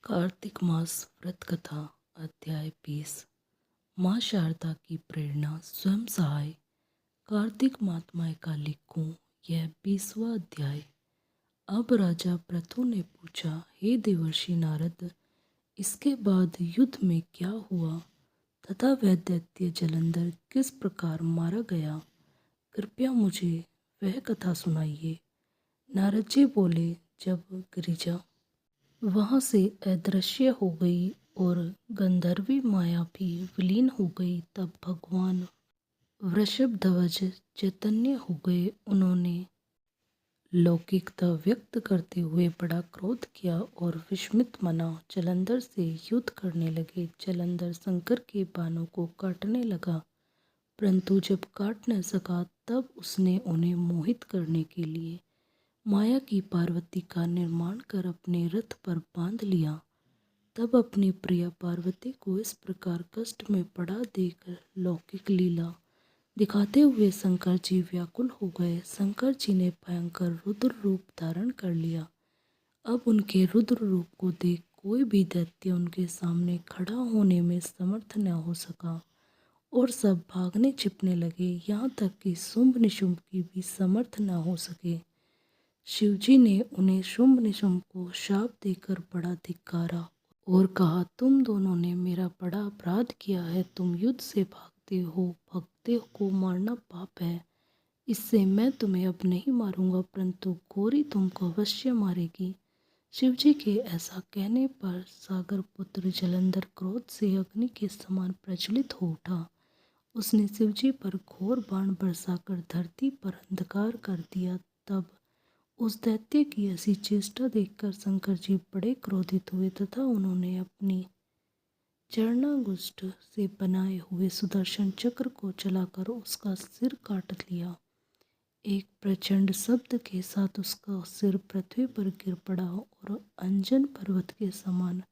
कार्तिक मास व्रत कथा अध्याय 20। माँ शारदा की प्रेरणा स्वयं सहाय। कार्तिक महात्म्य का लिखूं यह 20वां अध्याय। अब राजा पृथु ने पूछा, हे देवर्षि नारद, इसके बाद युद्ध में क्या हुआ तथा वह दैत्य जलंधर किस प्रकार मारा गया? कृपया मुझे वह कथा सुनाइए। नारद जी बोले, जब गिरिजा वहाँ से अदृश्य हो गई और गंधर्वी माया भी विलीन हो गई, तब भगवान वृषभध्वज चैतन्य हो गए। उन्होंने लौकिकता व्यक्त करते हुए बड़ा क्रोध किया और विस्मित मना जलंधर से युद्ध करने लगे। जलंधर शंकर के बाणों को काटने लगा, परंतु जब काट न सका तब उसने उन्हें मोहित करने के लिए माया की पार्वती का निर्माण कर अपने रथ पर बांध लिया। तब अपनी प्रिया पार्वती को इस प्रकार कष्ट में पड़ा देकर लौकिक लीला दिखाते हुए शंकर जी व्याकुल हो गए। शंकर जी ने भयंकर रुद्र रूप धारण कर लिया। अब उनके रुद्र रूप को देख कोई भी दैत्य उनके सामने खड़ा होने में समर्थ न हो सका और सब भागने छिपने लगे, यहाँ तक कि शुंभ निशुंभ की भी समर्थ न हो सके। शिवजी ने उन्हें शुंभ निशुंभ को शाप देकर बड़ा धिक्कारा और कहा, तुम दोनों ने मेरा बड़ा अपराध किया है। तुम युद्ध से भागते हो, भक्तों को मारना पाप है। इससे मैं तुम्हें अब नहीं मारूंगा, परंतु गौरी तुमको अवश्य मारेगी। शिवजी के ऐसा कहने पर सागर पुत्र जलंधर क्रोध से अग्नि के समान प्रज्वलित हो उठा। उसने शिवजी पर घोर बाण बरसाकर धरती पर अंधकार कर दिया। तब उस दैत्य की ऐसी चेष्टा देखकर शंकर जी बड़े क्रोधित हुए तथा उन्होंने अपनी चरणांगुष्ठ से बनाए हुए सुदर्शन चक्र को चलाकर उसका सिर काट लिया। एक प्रचंड शब्द के साथ उसका सिर पृथ्वी पर गिर पड़ा और अंजन पर्वत के समान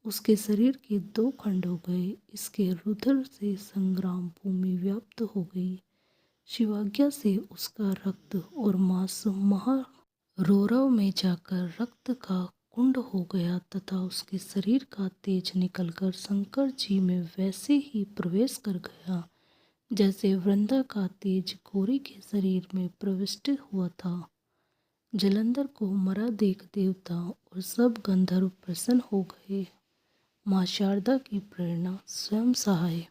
उसके शरीर के 2 खंड हो गए। इसके रुधिर से संग्राम भूमि व्याप्त हो गई। शिवाज्ञा से उसका रक्त और मांस महारोरव में जाकर रक्त का कुंड हो गया तथा उसके शरीर का तेज निकलकर शंकर जी में वैसे ही प्रवेश कर गया जैसे वृंदा का तेज गौरी के शरीर में प्रविष्ट हुआ था। जलंधर को मरा देख देवता और सब गंधर्व प्रसन्न हो गए। माँ शारदा की प्रेरणा स्वयं सहाय।